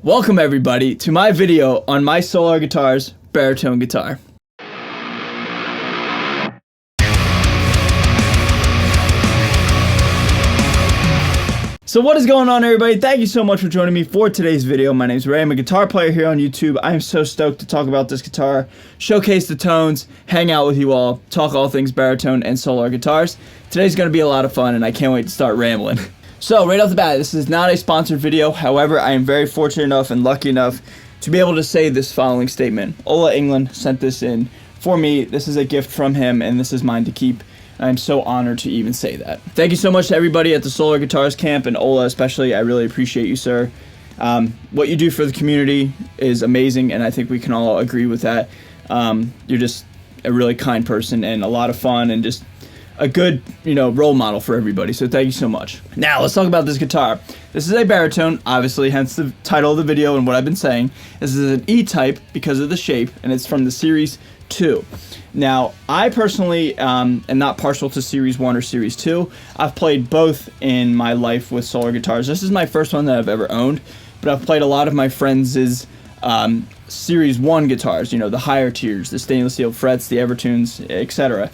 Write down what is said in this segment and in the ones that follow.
Welcome everybody to my video on my Solar Guitars baritone guitar. So what is going on, everybody? Thank you so much for joining me for today's video. My name is Ray. I'm a guitar player here on YouTube. I am so stoked to talk about this guitar, showcase the tones, hang out with you all, talk all things baritone and Solar guitars. Today's going to be a lot of fun and I can't wait to start rambling. So right off the bat, this is not a sponsored video. However, I am very fortunate enough and lucky enough to be able to say this following statement. Ola England sent this in for me. This is a gift from him and this is mine to keep. I'm so honored to even say that. Thank you so much to everybody at the Solar Guitars camp, and Ola especially. I really appreciate you, sir. What you do for the community is amazing, and I think we can all agree with that. You're just a really kind person and a lot of fun and just a good, role model for everybody. So thank you so much. Now let's talk about this guitar. This is a baritone, obviously, hence the title of the video and what I've been saying. This is an E-type because of the shape, and it's from the Series 2. Now, I personally am not partial to Series 1 or Series 2. I've played both in my life with Solar guitars. This is my first one that I've ever owned, but I've played a lot of my friends' Series 1 guitars, the higher tiers, the stainless steel frets, the Evertunes, etc.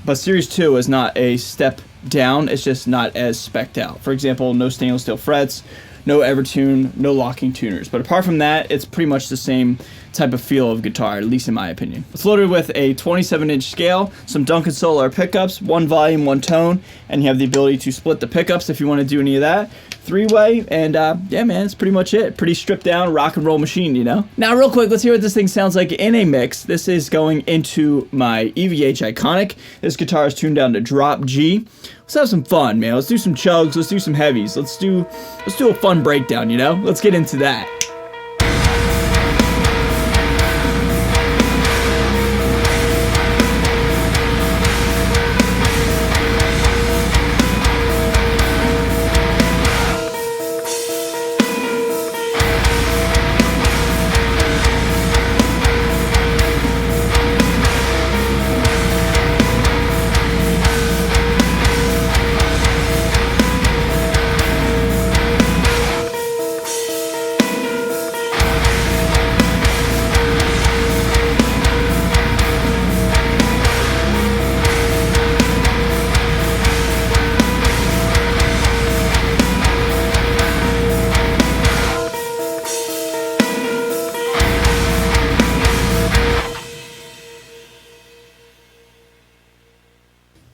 But Series 2 is not a step down, it's just not as spec'd out. For example, no stainless steel frets, no Evertune, no locking tuners. But apart from that, it's pretty much the same type of feel of guitar, at least in my opinion. It's loaded with a 27-inch scale, some Duncan Solar pickups, one volume, one tone, and you have the ability to split the pickups if you want to do any of that. Three-way, and yeah, man, that's pretty much it. Pretty stripped down rock and roll machine, Now, real quick, let's hear what this thing sounds like in a mix. This is going into my EVH Iconic. This guitar is tuned down to drop G. Let's have some fun, man. Let's do some chugs. Let's do some heavies. Let's do a fun breakdown, Let's get into that.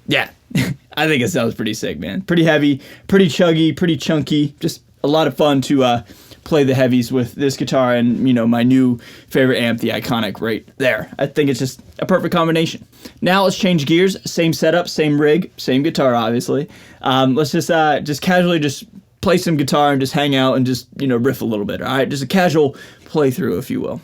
Yeah, I think it sounds pretty sick, man. Pretty heavy, pretty chuggy, pretty chunky. Just a lot of fun to play the heavies with this guitar and, my new favorite amp, the Iconic, right there. I think it's just a perfect combination. Now let's change gears. Same setup, same rig, same guitar, obviously. Let's just casually just play some guitar and just hang out and just, riff a little bit, all right? Just a casual playthrough, if you will.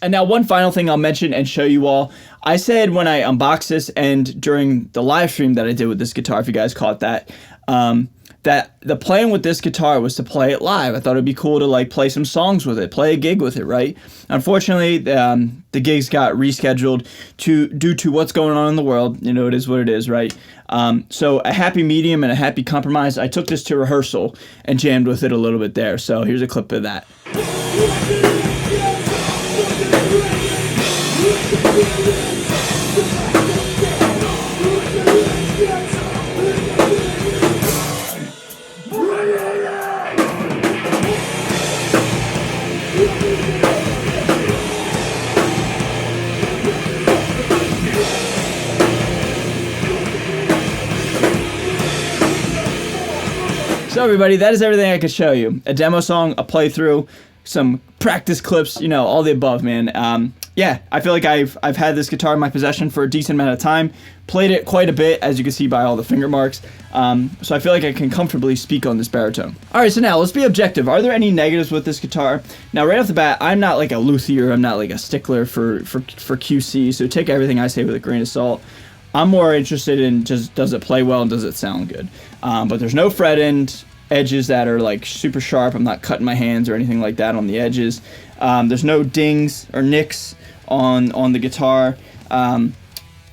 And now one final thing I'll mention and show you all. I said when I unboxed this and during the live stream that I did with this guitar, if you guys caught that, that the plan with this guitar was to play it live. I thought it'd be cool to like play some songs with it, play a gig with it, right? Unfortunately, the gigs got rescheduled due to what's going on in the world. You know, it is what it is, right? So a happy medium and a happy compromise. I took this to rehearsal and jammed with it a little bit there. So here's a clip of that. So everybody, that is everything I could show you. A demo song, a playthrough, some practice clips, you know, all the above, man. Yeah, I feel like I've had this guitar in my possession for a decent amount of time. Played it quite a bit, as you can see by all the finger marks. So I feel like I can comfortably speak on this baritone. Alright, so now let's be objective. Are there any negatives with this guitar? Now, right off the bat, I'm not like a luthier. I'm not like a stickler for QC, so take everything I say with a grain of salt. I'm more interested in just does it play well and does it sound good. But there's no fret end edges that are like super sharp. I'm not cutting my hands or anything like that on the edges. There's no dings or nicks on the guitar. You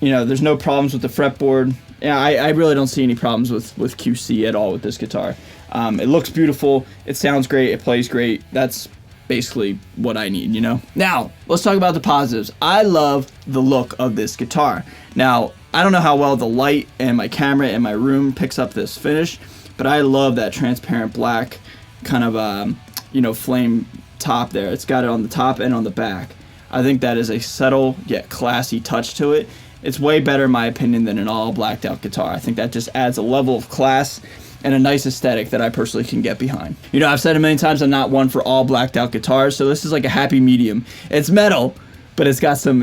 know, there's no problems with the fretboard. Yeah, I really don't see any problems with QC at all with this guitar. It looks beautiful. It sounds great. It plays great. That's basically what I need, you know? Now, let's talk about the positives. I love the look of this guitar. Now, I don't know how well the light and my camera in my room picks up this finish, but I love that transparent black kind of, you know, flame top there. It's got it on the top and on the back. I think that is a subtle yet classy touch to it. It's way better, in my opinion, than an all blacked out guitar. I think that just adds a level of class and a nice aesthetic that I personally can get behind. You know, I've said a million times I'm not one for all blacked out guitars, so this is like a happy medium. It's metal, but it's got some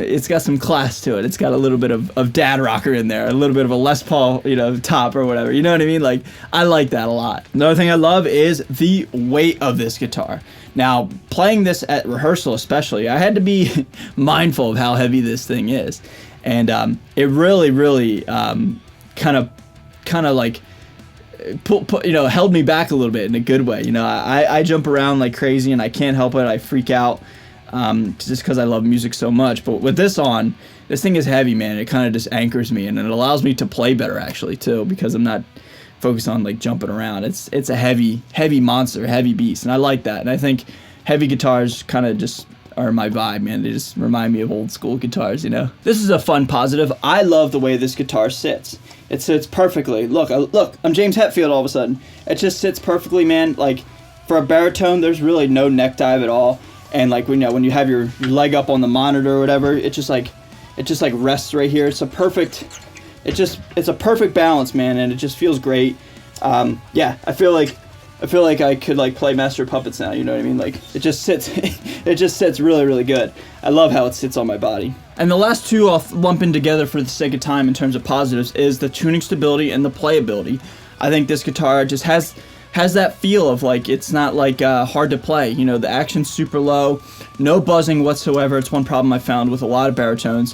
class to it. It's got a little bit of dad rocker in there, a little bit of a Les Paul, you know, top or whatever. You know what I mean? Like, I like that a lot. Another thing I love is the weight of this guitar. Now, playing this at rehearsal especially, I had to be mindful of how heavy this thing is. And it really kind of like you know, held me back a little bit in a good way. You know, I jump around like crazy and I can't help it. I freak out just because I love music so much. But with this on, this thing is heavy, man. It kind of just anchors me, and it allows me to play better actually too, because I'm not focused on like jumping around. It's a heavy monster, heavy beast, and I like that. And I think heavy guitars kind of just are my vibe, man. They just remind me of old school guitars, you know. This is a fun positive. I love the way this guitar sits. It sits perfectly. Look, I'm James Hetfield all of a sudden. It just sits perfectly, man. Like, for a baritone, there's really no neck dive at all. And like, when you have your leg up on the monitor or whatever, it just like rests right here. It's a perfect balance, man, and it just feels great. Yeah, I feel like I could like play Master of Puppets now, you know what I mean? Like, it just sits really good. I love how it sits on my body. And the last two I'll lump in together for the sake of time in terms of positives is the tuning stability and the playability. I think this guitar just has that feel of like, it's not like hard to play. You know, the action's super low, no buzzing whatsoever. It's one problem I found with a lot of baritones.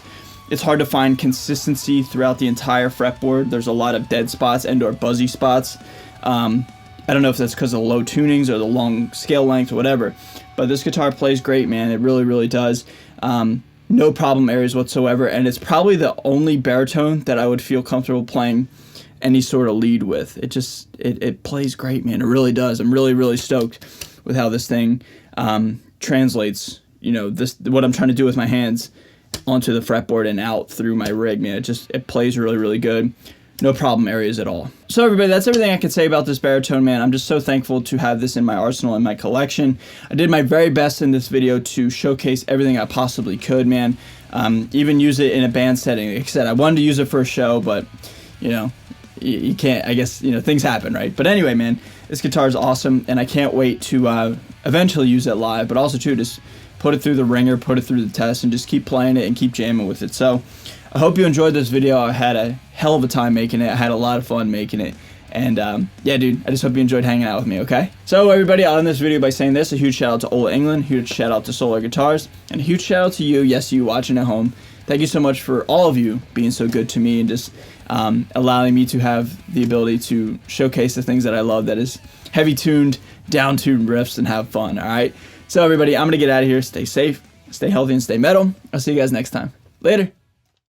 It's hard to find consistency throughout the entire fretboard. There's a lot of dead spots and or buzzy spots. I don't know if that's because of the low tunings or the long scale length or whatever, but this guitar plays great, man. It really does. No problem areas whatsoever, and it's probably the only baritone that I would feel comfortable playing any sort of lead with. It plays great, man. It really does. I'm really stoked with how this thing translates, you know, what I'm trying to do with my hands onto the fretboard and out through my rig, man. It plays really good. No problem areas at all. So everybody, that's everything I could say about this baritone, man. I'm just so thankful to have this in my arsenal, in my collection. I did my very best in this video to showcase everything I possibly could, man. Even use it in a band setting. Like I said, I wanted to use it for a show, but, you know, you can't, I guess, you know, things happen, right? But anyway, man, this guitar is awesome, and I can't wait to eventually use it live, but also to just put it through the ringer, put it through the test, and just keep playing it and keep jamming with it. So I hope you enjoyed this video. I had a hell of a time making it. I had a lot of fun making it. And yeah, dude, I just hope you enjoyed hanging out with me, okay? So everybody, I'll end this video by saying this. A huge shout out to Old England, huge shout out to Solar Guitars, and a huge shout out to you, yes, you watching at home. Thank you so much for all of you being so good to me and just allowing me to have the ability to showcase the things that I love, that is heavy tuned, down tuned riffs, and have fun, alright? So everybody, I'm going to get out of here. Stay safe, stay healthy, and stay metal. I'll see you guys next time. Later.